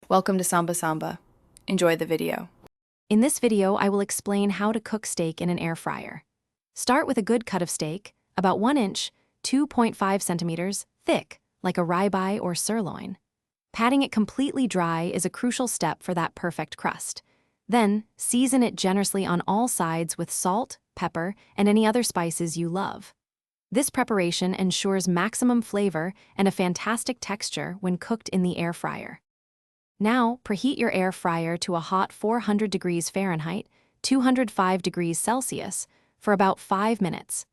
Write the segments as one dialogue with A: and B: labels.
A: Welcome to Samba Samba. Enjoy the video.
B: In this video, I will explain how to cook steak in an air fryer. Start with a good cut of steak, about 1 inch, 2.5 centimeters, thick, like a ribeye or sirloin. Patting it completely dry is a crucial step for that perfect crust. Then, season it generously on all sides with salt, pepper, and any other spices you love. This preparation ensures maximum flavor and a fantastic texture when cooked in the air fryer. Now, preheat your air fryer to a hot 400 degrees Fahrenheit, 205 degrees Celsius, for about 5 minutes.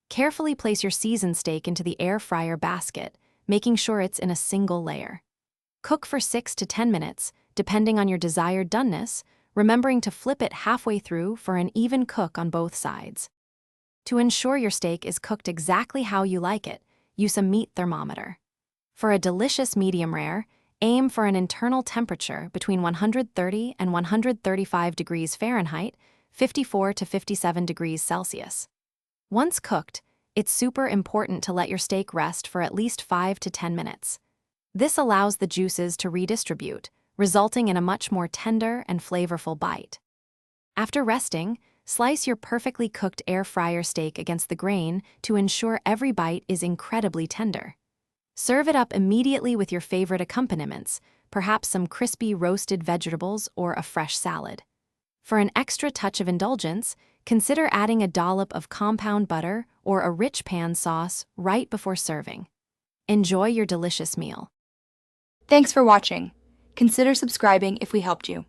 B: Carefully place your seasoned steak into the air fryer basket, making sure it's in a single layer. Cook for 6 to 10 minutes, depending on your desired doneness, remembering to flip it halfway through for an even cook on both sides. To ensure your steak is cooked exactly how you like it, use a meat thermometer. For a delicious medium rare, aim for an internal temperature between 130 and 135 degrees Fahrenheit, 54 to 57 degrees Celsius. Once cooked, it's super important to let your steak rest for at least 5 to 10 minutes. This allows the juices to redistribute, resulting in a much more tender and flavorful bite. After resting, slice your perfectly cooked air fryer steak against the grain to ensure every bite is incredibly tender. Serve it up immediately with your favorite accompaniments, perhaps some crispy roasted vegetables or a fresh salad. For an extra touch of indulgence, consider adding a dollop of compound butter or a rich pan sauce right before serving. Enjoy your delicious meal.
C: Thanks for watching. Consider subscribing if we helped you.